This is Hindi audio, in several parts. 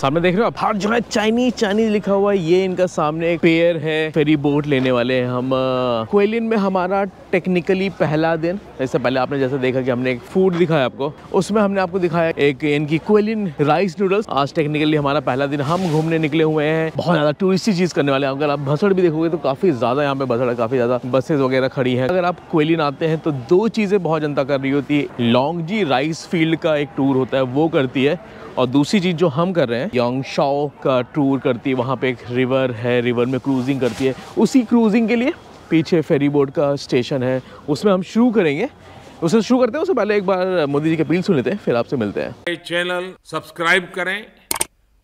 सामने देख रहे हो आप, हर जगह चाइनीज लिखा हुआ है। ये इनका सामने एक पेयर है, फेरी बोट लेने वाले हैं हम। क्वेलिन में हमारा टेक्निकली पहला दिन। इससे पहले आपने जैसे देखा कि हमने एक फूड दिखाया आपको, उसमें हमने आपको दिखाया एक इनकी क्वेलिन राइस नूडल्स। आज टेक्निकली हमारा पहला दिन, हम घूमने निकले हुए हैं। बहुत ज्यादा टूरिस्टी चीज करने वाले हैं। अगर आप भसड़ भी देखोगे तो काफी ज्यादा यहाँ पे भसड़ है, काफी ज्यादा बसेस वगैरह खड़ी है। अगर आप क्वेलिन आते हैं तो दो चीजें बहुत जनता कर रही होती है। लॉन्गजी राइस फील्ड का एक टूर होता है, वो करती है, और दूसरी चीज़ जो हम कर रहे हैं यांगशाओ का टूर करती है। वहाँ पे एक रिवर है, रिवर में क्रूजिंग करती है। उसी क्रूजिंग के लिए पीछे फेरी बोट का स्टेशन है, उसमें हम शुरू करेंगे। उससे शुरू करते हैं, उससे पहले एक बार मोदी जी की अपील सुन लेते हैं, फिर आपसे मिलते हैं। चैनल सब्सक्राइब करें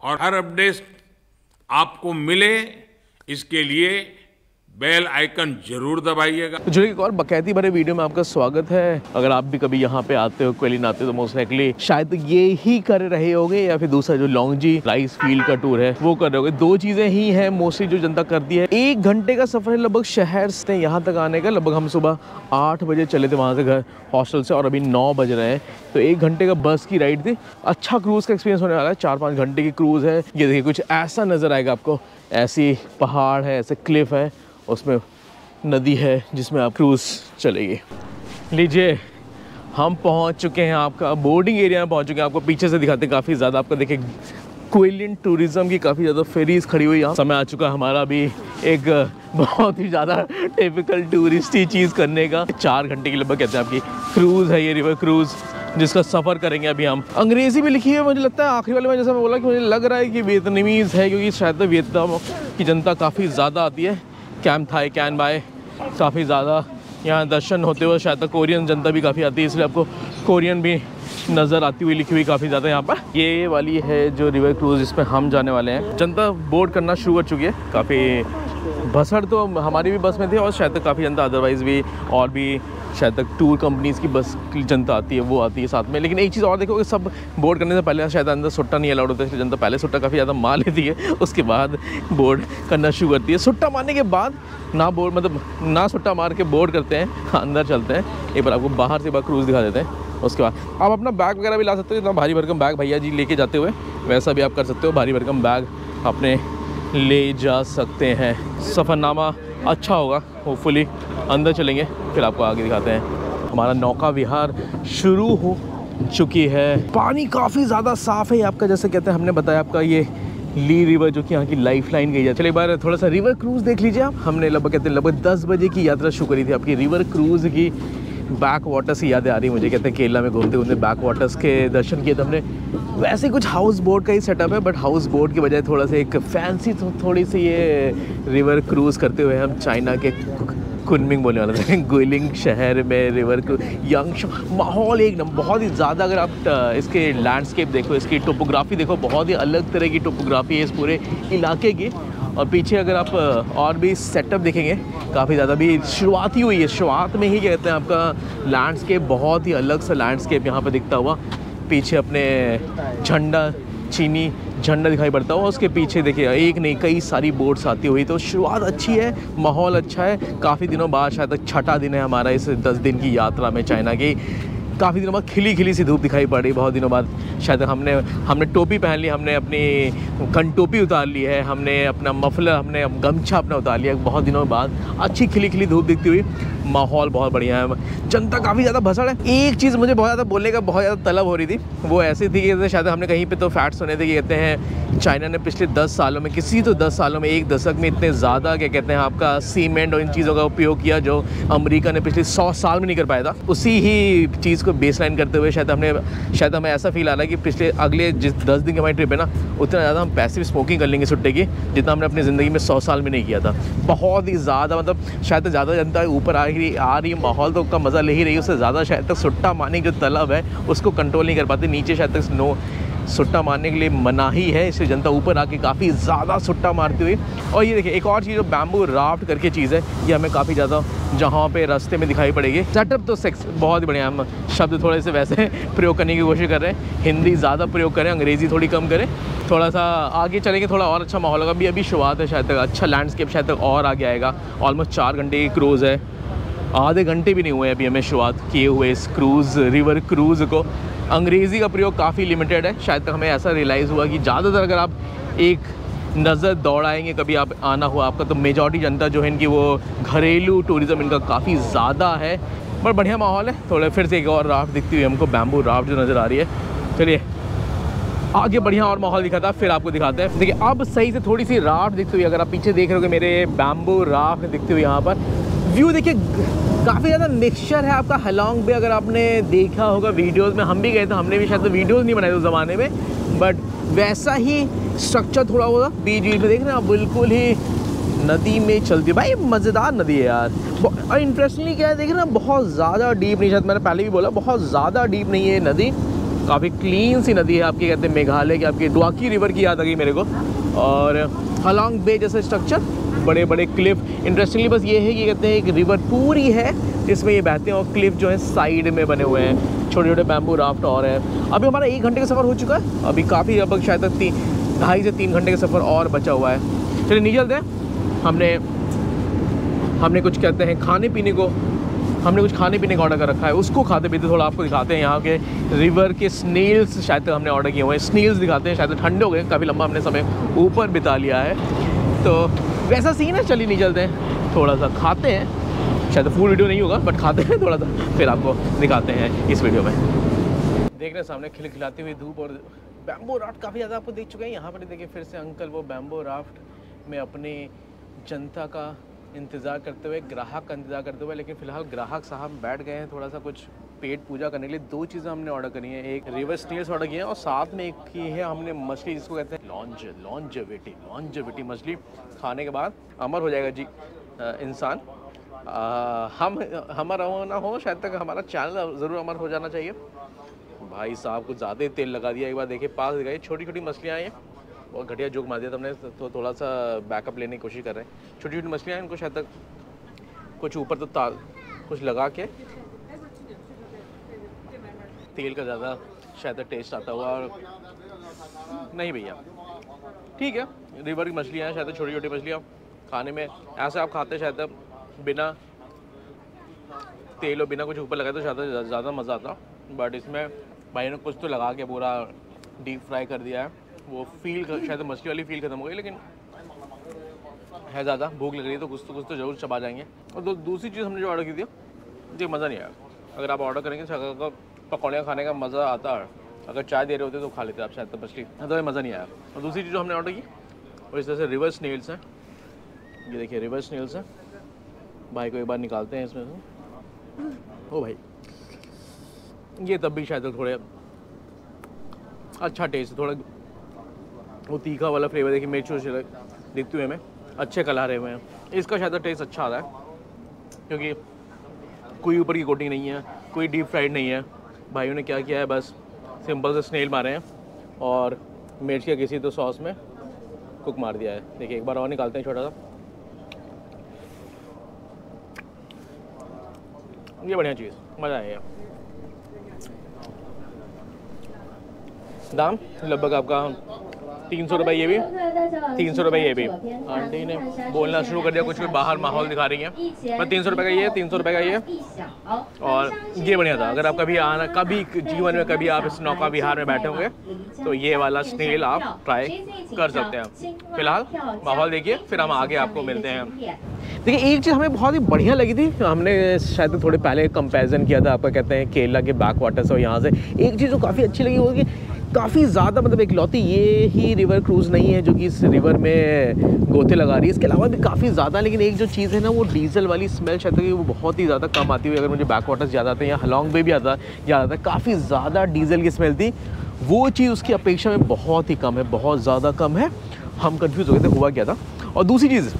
और हर अपडेट आपको मिले, इसके लिए बेल आइकन जरूर दबाइएगा। तो चलिए, एक और बकैती भरे वीडियो में आपका स्वागत है। अगर आप भी कभी यहाँ पे आते हो, क्वेलिन आते हो, तो मोस्ट लाइकली शायद ये ही कर रहे होगे, या फिर दूसरा जो लॉन्गजी राइस फील्ड का टूर है वो कर रहे होगे। दो चीजें ही हैं मोस्टली जो जनता करती है। 1 घंटे का सफर है लगभग शहर से यहाँ तक आने का। लगभग हम सुबह 8 बजे चले थे वहाँ से, घर हॉस्टल से, और अभी 9 बज रहे हैं। तो 1 घंटे का बस की राइड थी। अच्छा क्रूज का एक्सपीरियंस होने वाला है। 4-5 घंटे की क्रूज है। ये देखिए, कुछ ऐसा नजर आएगा आपको। ऐसी पहाड़ है, ऐसे क्लिफ है, उसमें नदी है जिसमें आप क्रूज चलेगी। लीजिए, हम पहुंच चुके हैं, आपका बोर्डिंग एरिया में पहुंच चुके हैं। आपको पीछे से दिखाते हैं, काफ़ी ज़्यादा आपका देखिए क्वेलिन टूरिज्म की काफ़ी ज़्यादा फेरीज खड़ी हुई। यहाँ समय आ चुका है हमारा भी एक बहुत ही ज़्यादा टिपिकल टूरिस्टी चीज़ करने का। 4 घंटे की लगभग कहते हैं आपकी क्रूज़ है ये, रिवर क्रूज़, जिसका सफ़र करेंगे अभी हम। अंग्रेज़ी भी लिखी है, मुझे लगता है आखिरी वाले में जैसा मैं बोला कि मुझे लग रहा है कि वियतनामीज़ है, क्योंकि शायद वियतनाम की जनता काफ़ी ज़्यादा आती है। कैम थाई, कैन बाय, काफ़ी ज़्यादा यहाँ दर्शन होते हुए। शायद तक कोरियन जनता भी काफ़ी आती है, इसलिए आपको कोरियन भी नज़र आती हुई लिखी हुई काफ़ी ज़्यादा यहाँ पर। ये वाली है जो रिवर क्रूज़, जिसमें हम जाने वाले हैं। जनता बोर्ड करना शुरू कर चुकी है। काफ़ी भसड़ तो हमारी भी बस में थी, और शायद तक काफ़ी जनता अदरवाइज़ भी और भी शायद तक टूर कंपनीज़ की बस की जनता आती है, वो आती है साथ में। लेकिन एक चीज़ और देखो कि सब बोर्ड करने से पहले शायद अंदर सुट्टा नहीं अलाउड होता है, इसलिए जनता पहले सुट्टा काफ़ी ज़्यादा मार लेती है, उसके बाद बोर्ड करना शुरू करती है। सुट्टा मारने के बाद ना बोर्ड, मतलब ना सुट्टा मार के बोर्ड करते हैं, अंदर चलते हैं। एक बार आपको बाहर से क्रूज़ दिखा देते हैं। उसके बाद आप अपना बैग वगैरह भी ला सकते हो। इतना भारी भरकम बैग भैया जी लेके जाते हुए, वैसा भी आप कर सकते हो। भारी भरकम बैग अपने ले जा सकते हैं। सफ़रनामा अच्छा होगा, होपफुली। अंदर चलेंगे, फिर आपको आगे दिखाते हैं। हमारा नौका विहार शुरू हो चुकी है। पानी काफ़ी ज़्यादा साफ़ है आपका, जैसे कहते हैं, हमने बताया आपका ये ली रिवर जो कि यहाँ की लाइफ लाइन गई है। चलिए एक बार थोड़ा सा रिवर क्रूज़ देख लीजिए आप। हमने लगभग कहते हैं लगभग 10 बजे की यात्रा शुरू करी थी। आपकी रिवर क्रूज़ की बैक वाटर्स की यादें आ रही मुझे। कहते हैं केरला में घूमते घूमते बैक वाटर्स के दर्शन किए थे हमने। वैसे कुछ हाउस बोट का ही सेटअप है, बट हाउस बोट की बजाय थोड़ा सा एक फैंसी थोड़ी सी ये रिवर क्रूज़ करते हुए हम चाइना के कुनमिंग बोलने वाला था, गुइलिंग शहर में रिवर यांगशाओ। माहौल एक नंबर, बहुत ही ज़्यादा। अगर आप इसके लैंडस्केप देखो, इसकी टोपोग्राफी देखो, बहुत ही अलग तरह की टोपोग्राफी है इस पूरे इलाके की। और पीछे अगर आप और भी सेटअप देखेंगे, काफ़ी ज़्यादा भी शुरुआत ही हुई है। शुरुआत में ही कहते हैं आपका लैंडस्केप, बहुत ही अलग सा लैंडस्केप यहाँ पे दिखता हुआ। पीछे अपने झंडा, चीनी झंडा दिखाई पड़ता हुआ। उसके पीछे देखिए एक नहीं कई सारी बोट्स आती हुई। तो शुरुआत अच्छी है, माहौल अच्छा है। काफ़ी दिनों बाद, शायद तक 6ठा दिन है हमारा इस 10 दिन की यात्रा में चाइना की। काफ़ी दिनों बाद खिली सी धूप दिखाई पड़ रही, बहुत दिनों बाद। शायद हमने टोपी पहन ली, हमने अपनी कनटोपी उतार ली है, हमने अपना मफलर, हमने गमछा अपना उतार लिया। बहुत दिनों बाद अच्छी खिली धूप दिखती हुई। माहौल बहुत बढ़िया है। जनता काफ़ी ज़्यादा भसड़ है। एक चीज़ मुझे बहुत ज़्यादा बोलने का बहुत ज़्यादा तलब हो रही थी, वो ऐसी थी कि शायद हमने कहीं पे तो फैक्ट सुने थे कि कहते हैं चाइना ने पिछले 10 सालों में, किसी तो 10 सालों में, एक दशक में इतने ज़्यादा क्या कहते हैं आपका सीमेंट और इन चीज़ों का उपयोग किया जो अमेरिका ने पिछले 100 साल में नहीं कर पाया था। उसी ही चीज़ को बेसलाइन करते हुए शायद हमें ऐसा फील आ रहा है कि पिछले अगले जिस 10 दिन की हमारी ट्रिप है ना, उतना ज़्यादा हम पैसिव स्मोकिंग कर लेंगे सुट्टे की, जितना हमने अपनी ज़िंदगी में 100 साल में नहीं किया था। बहुत ही ज़्यादा, मतलब शायद ज़्यादा जनता ऊपर आ रही माहौल तो का मज़ा ले ही रही है, उससे ज़्यादा शायद तक सुट्टा मारने की जो तलब है उसको कंट्रोल नहीं कर पाते। नीचे शायद तक सुट्टा मारने के लिए मनाही है, इसलिए जनता ऊपर आके काफ़ी ज़्यादा सुट्टा मारती हुई। और ये देखिए एक और चीज़, जो बैम्बू राफ्ट करके चीज़ है, ये हमें काफ़ी ज़्यादा जहाँ पे रास्ते में दिखाई पड़ेगी। सेटअप तो बहुत ही बढ़िया। हम शब्द थोड़े से वैसे प्रयोग करने की कोशिश कर रहे हैं, हिंदी ज़्यादा प्रयोग करें, अंग्रेज़ी थोड़ी कम करें। थोड़ा सा आगे चलेंगे, थोड़ा और अच्छा माहौल होगा। अभी शुरुआत है, शायद तक अच्छा लैंडस्केप शायद तक और आगे आएगा। ऑलमोस्ट 4 घंटे की क्रूज़ है। आधे घंटे भी नहीं हुए अभी हमें शुरुआत किए हुए इस क्रूज़, रिवर क्रूज़ को। अंग्रेज़ी का प्रयोग काफ़ी लिमिटेड है, शायद तक हमें ऐसा रियलाइज़ हुआ कि ज़्यादातर अगर आप एक नज़र दौड़ाएंगे, कभी आप आना हुआ आपका, तो मेजॉरिटी जनता जो है इनकी वो घरेलू टूरिज़्म इनका काफ़ी ज़्यादा है। पर बढ़िया माहौल है। थोड़ा फिर से एक और राफ्ट दिखती हुई हमको, बैम्बू राफ्ट जो नज़र आ रही है। चलिए आगे बढ़िया और माहौल दिखा था, फिर आपको दिखाते हैं। देखिए अब सही से थोड़ी सी राफ्ट दिखती हुई, अगर आप पीछे देख रहे हो मेरे बैम्बू राफ्ट दिखती हुई यहाँ पर। व्यू देखिए काफ़ी ज़्यादा मिक्सचर है आपका हेलॉन्ग बे। अगर आपने देखा होगा वीडियोस में, हम भी गए थे, हमने भी शायद तो वीडियोस नहीं बनाए उस ज़माने में, बट वैसा ही स्ट्रक्चर थोड़ा होगा। बीच बीच में देख रहे हैं आप, बिल्कुल ही नदी में चलती है भाई, मज़ेदार नदी है यार। और इंटरेस्टिंगली क्या है देख रहे हैं, बहुत ज़्यादा डीप नहीं, शायद मैंने पहले भी बोला, बहुत ज़्यादा डीप नहीं है नदी, काफ़ी क्लीन सी नदी है आपकी। कहते हैं मेघालय की, आपकी डुआकी रिवर की याद आ गई मेरे को। और हेलॉन्ग बे जैसे स्ट्रक्चर, बड़े बड़े क्लिफ। इंटरेस्टिंगली बस ये है कि कहते हैं एक रिवर पूरी है जिसमें ये बहते हैं और क्लिफ जो है साइड में बने हुए हैं, छोटे छोटे बैम्बू राफ्ट और है। अभी हमारा 1 घंटे का सफ़र हो चुका है, अभी काफ़ी अब शायद तक 2.5 से 3 घंटे का सफ़र और बचा हुआ है। चलिए नीचे चलते हैं। हमने कुछ कहते हैं खाने पीने को, हमने कुछ खाने पीने का ऑर्डर कर रखा है, उसको खाते पीते थोड़ा आपको दिखाते हैं। यहाँ के रिवर के स्नेल्स शायद तक हमने ऑर्डर किए हुए हैं, स्नेल्स दिखाते हैं। शायद ठंडे हो गए, काफ़ी लंबा हमने समय ऊपर बिता लिया है, तो वैसा सीन है। चलिए नहीं चलते हैं, थोड़ा सा खाते हैं। शायद फुल वीडियो नहीं होगा, बट खाते हैं थोड़ा सा, फिर आपको दिखाते हैं इस वीडियो में। देख रहे हैं सामने खिलखिलाती हुई धूप और बैम्बू राफ्ट काफ़ी ज़्यादा आपको देख चुके हैं। यहाँ पर देखिए फिर से अंकल वो बैम्बू राफ्ट में अपने जनता का इंतज़ार करते हुए, ग्राहक का इंतज़ार करते हुए। लेकिन फ़िलहाल ग्राहक साहब बैठ गए हैं थोड़ा सा कुछ पेट पूजा करने के लिए। 2 चीज़ें हमने ऑर्डर करी हैं, एक रिवर स्नेल्स ऑर्डर किए हैं और साथ में एक की है हमने मछली, जिसको कहते हैं लॉन्जेविटी मछली। खाने के बाद अमर हो जाएगा जी इंसान। हम हमारा हो ना हो, शायद तक हमारा चैनल ज़रूर अमर हो जाना चाहिए। भाई साहब कुछ ज़्यादा ही तेल लगा दिया। एक बार देखिए पास दिखाइए, छोटी छोटी मछलियाँ हैं, और घटिया जोक मार दिया तुमने, तो थोड़ा सा बैकअप लेने की कोशिश कर रहे हैं। छोटी छोटी मछलियाँ, इनको शायद तक कुछ ऊपर तो कुछ लगा के तेल का ज़्यादा शायद तक टेस्ट आता हुआ। और नहीं भैया ठीक है, रिवर की मछलियाँ हैं, शायद छोटी छोटी मछलियाँ खाने में ऐसे आप खाते शायद तक बिना तेल और बिना कुछ ऊपर लगाए तो शायद ज़्यादा मज़ा आता। बट इसमें भाई ने कुछ तो लगा के पूरा डीप फ्राई कर दिया है। वो फील शायद मछली वाली फील खत्म हो गई, लेकिन है ज़्यादा भूख लग रही है तो कुछ तो ज़रूर चबा जाएंगे। और दूसरी चीज़ हमने जो ऑर्डर की थी, मुझे मज़ा नहीं आया। अगर आप ऑर्डर करेंगे तो पकौड़ियाँ खाने का मज़ा आता है, अगर चाय दे रहे होते तो खा लेते आप शायद, तो मछली तो मज़ा नहीं आया। और दूसरी चीज़ जो हमने ऑर्डर की और इस तरह से रिवर स्नेल्स हैं, ये देखिए रिवर स्नेल्स हैं। भाई को एक बार निकालते हैं इसमें से। ओ भाई ये तब भी शायद थोड़े अच्छा टेस्ट, थोड़ा वो तीखा वाला फ्लेवर। देखिए मिर्च देखते हुए हमें अच्छे कलर हुए हैं। इसका शायद टेस्ट अच्छा आ रहा है क्योंकि कोई ऊपर की कोटिंग नहीं है, कोई डीप फ्राइड नहीं है। भाइयों ने क्या किया है, बस सिंपल से स्नेल मारे हैं और मिर्च के किसी तो सॉस में कुक मार दिया है। देखिए एक बार और निकालते हैं छोटा सा। ये बढ़िया चीज़, मज़ा आएगा। दाम लगभग आपका 300 रुपये, ये भी 300 रुपये ये भी। आंटी ने बोलना शुरू कर दिया, कुछ भी बाहर माहौल दिखा रही है। पर 300 रुपये का ये, 300 रुपये का ये। और ये बढ़िया था। अगर आप कभी आना, कभी जीवन में कभी आप इस नौका विहार में बैठे होंगे तो ये वाला स्नेल आप ट्राई कर सकते हैं। फिलहाल माहौल देखिए, फिर हम आगे आपको मिलते हैं। देखिए एक चीज़ हमें बहुत ही बढ़िया लगी थी, हमने शायद थोड़े पहले कंपैरिजन किया था, आपका कहते हैं केरला के बैक वाटर से और यहाँ से। एक चीज़ जो काफ़ी अच्छी लगी वो कि काफ़ी ज़्यादा मतलब इकलौती ये ही रिवर क्रूज़ नहीं है जो कि इस रिवर में गोते लगा रही है, इसके अलावा भी काफ़ी ज़्यादा। लेकिन एक जो चीज़ है ना, वो डीजल वाली स्मेल शायद कि वो बहुत ही ज़्यादा कम आती हुई। अगर मुझे बैक वाटर्स याद आते हैं या हेलॉन्ग बे भी याद आता है, काफ़ी ज़्यादा डीजल की स्मेल थी। वो चीज़ उसकी अपेक्षा में बहुत ही कम है, बहुत ज़्यादा कम है। हम कन्फ्यूज़ हो गए थे हुआ क्या था। और दूसरी चीज़,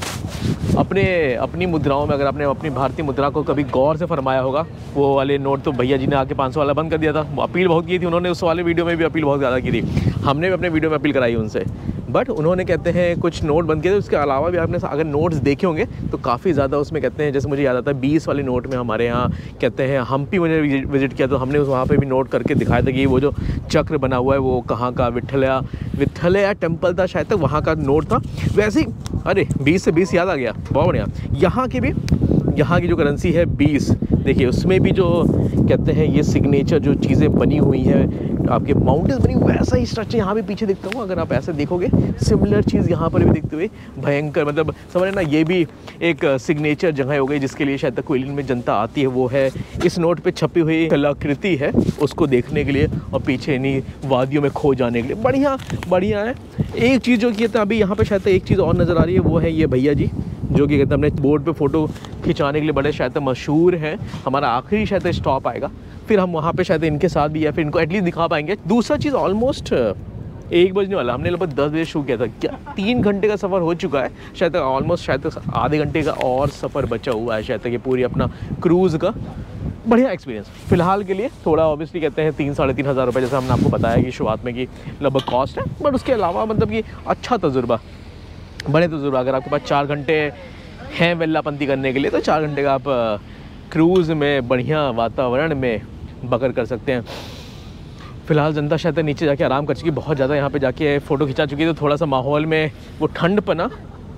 अपनी मुद्राओं में अगर आपने अपनी भारतीय मुद्रा को कभी गौर से फरमाया होगा, वो वाले नोट तो भैया जी ने आके 500 वाला बंद कर दिया था। अपील बहुत की थी उन्होंने, उस वाले वीडियो में भी अपील बहुत ज़्यादा की थी। हमने भी अपने वीडियो में अपील कराई उनसे, बट उन्होंने कहते हैं कुछ नोट बंद किए थे। उसके अलावा भी आपने अगर नोट्स देखे होंगे तो काफ़ी ज़्यादा उसमें कहते हैं, जैसे मुझे याद आता है 20 वाले नोट में हमारे यहाँ कहते हैं हम्पी मुझे विजिट किया तो हमने वहाँ पे भी नोट करके दिखाया था कि वो जो चक्र बना हुआ है वो कहाँ का विठ्ठलया टेम्पल था शायद तक, वहाँ का नोट था। वैसे ही अरे 20 से 20 याद आ गया, बहुत बढ़िया। यहाँ के भी यहाँ की जो करेंसी है 20। देखिए उसमें भी जो कहते हैं ये सिग्नेचर जो चीज़ें बनी हुई हैं, आपके माउंटेन्स बनी, वैसा ही स्ट्रक्चर यहाँ भी पीछे दिखता हूँ। अगर आप ऐसे देखोगे सिमिलर चीज़ यहाँ पर भी दिखते हुए भयंकर, मतलब समझ ना, ये भी एक सिग्नेचर जगह हो गई जिसके लिए शायद क्विलिन में जनता आती है। वो है इस नोट पे छपी हुई कलाकृति है, उसको देखने के लिए और पीछे इन्हीं वादियों में खो जाने के लिए। बढ़िया बढ़िया है। एक चीज़ जो कि अभी यहाँ पे शायद एक चीज़ और नज़र आ रही है, वो है ये भैया जी जो कि कहते हैं अपने बोर्ड पे फ़ोटो खिंचाने के लिए बड़े शायद मशहूर हैं। हमारा आखिरी शायद स्टॉप आएगा, फिर हम वहाँ पे शायद इनके साथ भी या फिर इनको एटलीस्ट दिखा पाएंगे। दूसरा चीज़ ऑलमोस्ट 1 बजने वाला, हमने लगभग 10 बजे शुरू किया था, क्या 3 घंटे का सफ़र हो चुका है शायद, ऑलमोस्ट शायद आधे घंटे का और सफ़र बचा हुआ है शायद तक ये पूरी अपना क्रूज़ का। बढ़िया एक्सपीरियंस फिलहाल के लिए। थोड़ा ऑब्वियसली कहते हैं 3-3.5 हज़ार रुपये जैसे हमने आपको बताया कि शुरुआत में कि लगभग कॉस्ट है, बट उसके अलावा मतलब कि अच्छा तजुर्बा, बड़े तजुर्बा। अगर आपके पास 4 घंटे हैं वेल्लापंती करने के लिए तो 4 घंटे का आप क्रूज़ में बढ़िया वातावरण में बकर कर सकते हैं। फ़िलहाल जनता शायद नीचे जाके आराम कर चुकी, बहुत ज़्यादा यहाँ पे जाके फ़ोटो खिंचा चुकी है, तो थोड़ा सा माहौल में वो ठंडपना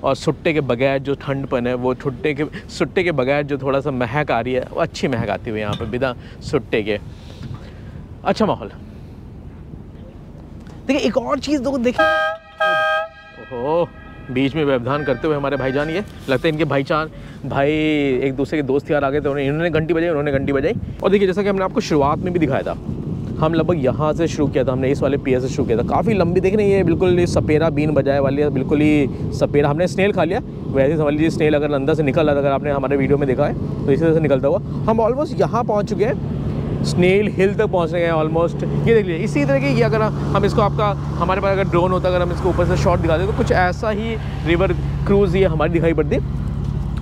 और सुट्टे के बगैर जो ठंडपन है, वो सुट्टे के बगैर जो थोड़ा सा महक आ रही है, वो अच्छी महक आती हुई यहाँ पे बिना सुट्टे के। अच्छा माहौल। देखिए एक और चीज़ देखिए, ओहो बीच में व्यवधान करते हुए हमारे भाईजान, ये लगता है इनके भाई एक दूसरे के दोस्त यार आ गए थे, इन्होंने घंटी बजाई, उन्होंने घंटी बजाई। और देखिए जैसा कि हमने आपको शुरुआत में भी दिखाया था, हम लगभग यहाँ से शुरू किया था, हमने इस वाले पियर से शुरू किया था। काफ़ी लंबी, देख रहे हैं ये बिल्कुल सपेरा बीन बजाए वाली है, बिल्कुल ही सपेरा। हमने स्नेल खा लिया, वैसे समझ लीजिए स्नेल अगर अंदर से निकल रहा था, अगर आपने हमारे वीडियो में देखा है तो इसी तरह से निकलता हुआ। हम ऑलमोस्ट यहाँ पहुँच चुके हैं, स्नेल हिल तक पहुँचने गए ऑलमोस्ट। ये देख लीजिए इसी तरह की, ये अगर हम इसको आपका हमारे पास अगर ड्रोन होता, अगर हम इसको ऊपर से शॉट दिखा दें तो कुछ ऐसा ही रिवर क्रूज़ ये हमारी दिखाई पड़ती।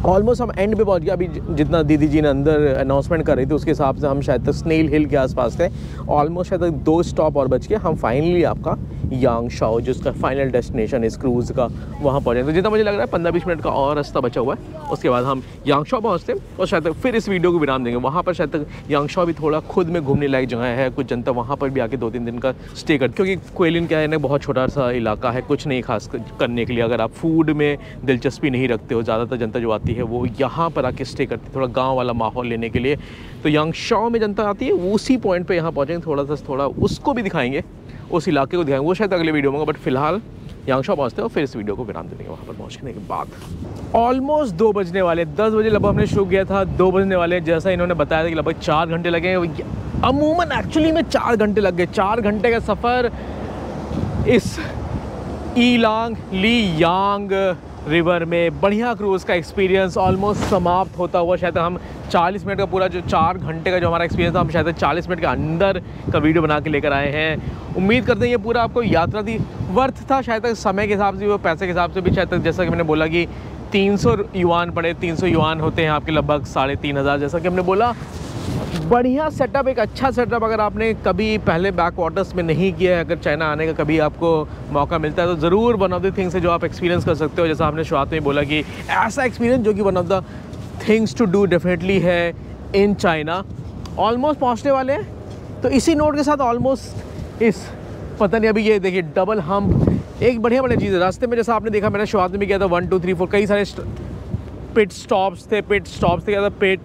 ऑलमोस्ट हम एंड पे पहुंच गया। अभी जितना दीदी जी ने अंदर अनाउंसमेंट कर रही थी उसके हिसाब से हम शायद तक स्नेल हिल के आसपास थे। ऑलमोस्ट शायद तक 2 स्टॉप और बच के हम फाइनली आपका यांगशाओ, जिसका फाइनल डेस्टिनेशन इस क्रूज़ का, वहाँ पहुँचे। तो जितना मुझे लग रहा है 15-20 मिनट का और रास्ता बचा हुआ है, उसके बाद हम यांगशाओ पहुँचते और शायद तक फिर इस वीडियो को विराम देंगे। वहाँ पर शायद तक यांगशाओ भी थोड़ा खुद में घूमने लायक जगह है, कुछ जनता वहाँ पर भी आके 2-3 दिन का स्टे करती, क्योंकि क्विलिन क्या है ना, बहुत छोटा सा इलाका है, कुछ नहीं खास करने के लिए। अगर आप फूड में दिलचस्पी नहीं रखते हो, ज़्यादातर जनता जो आती है वो यहाँ पर आके स्टे करती है, थोड़ा गाँव वाला माहौल लेने के लिए। तो यांगशाओ में जनता आती है, उसी पॉइंट पर यहाँ पहुँचेंगे, थोड़ा उसको भी दिखाएंगे, उस इलाके को दिखाएंगे, वो शायद अगले वीडियो में होगा। बट फिलहाल यांगशाओ पहुँचते हैं और फिर इस वीडियो को विराम दे देंगे। वहाँ पर पहुँचने के बाद ऑलमोस्ट 2 बजने वाले, 10 बजे लगभग हमने शुरू किया था, 2 बजने वाले। जैसा इन्होंने बताया था कि लगभग 4 घंटे लगे, अमूमन एक्चुअली में 4 घंटे लग गए। 4 घंटे का सफ़र इस ईलांग ली यांग रिवर में, बढ़िया क्रूज़ का एक्सपीरियंस ऑलमोस्ट समाप्त होता हुआ। शायद हम 40 मिनट का पूरा जो 4 घंटे का जो हमारा एक्सपीरियंस था, हम शायद 40 मिनट के अंदर का वीडियो बना के लेकर आए हैं। उम्मीद करते हैं ये पूरा आपको यात्रा थी, वर्थ था शायद तक, समय के हिसाब से भी, पैसे के हिसाब से भी। शायद तक जैसा कि मैंने बोला कि 300 युआन पड़े, 300 युआन होते हैं आपके लगभग 3,500, जैसा कि हमने बोला। बढ़िया सेटअप, एक अच्छा सेटअप। अगर आपने कभी पहले बैक वाटर्स में नहीं किया है, अगर चाइना आने का कभी आपको मौका मिलता है तो ज़रूर वन ऑफ द थिंग्स है जो आप एक्सपीरियंस कर सकते हो। जैसा आपने शुरुआत में बोला कि ऐसा एक्सपीरियंस जो कि one of the things to do definitely है इन चाइना। ऑलमोस्ट पहुंचने वाले हैं, तो इसी नोट के साथ ऑलमोस्ट इस पता नहीं, अभी ये देखिए डबल हम्प, एक बढ़िया चीज़ है। रास्ते में जैसा आपने देखा, मैंने शुरुआत में भी किया था 1 2 3 4 कई सारे पिट स्टॉप्स थे, पिट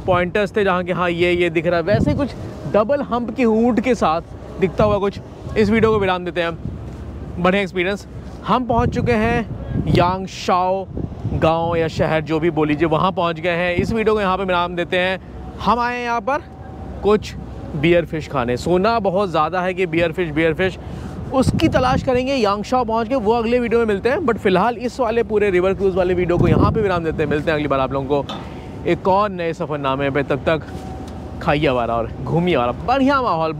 पॉइंटर्स थे जहाँ के हाँ ये दिख रहा है, वैसे कुछ डबल हम्प की ऊँट के साथ दिखता हुआ कुछ। इस वीडियो को विराम देते हैं हम। बढ़िया एक्सपीरियंस। हम पहुँच चुके हैं यांगशाओ गांव या शहर, जो भी बोल लीजिए, वहाँ पहुँच गए हैं। इस वीडियो को यहाँ पे विराम देते हैं। हम आए हैं यहाँ पर कुछ बियर फिश खाने। सुना बहुत ज़्यादा है कि बियर फिश, उसकी तलाश करेंगे यांगशाओ पहुँच के, वो अगले वीडियो में मिलते हैं। बट फिलहाल इस वाले पूरे रिवर क्रूज़ वाले वीडियो को यहाँ पे विराम देते हैं। मिलते हैं अगली बार आप लोगों को एक और नए सफ़रनामे पे। तब तक खाइए वाला और घूमिए वाला। बढ़िया माहौल।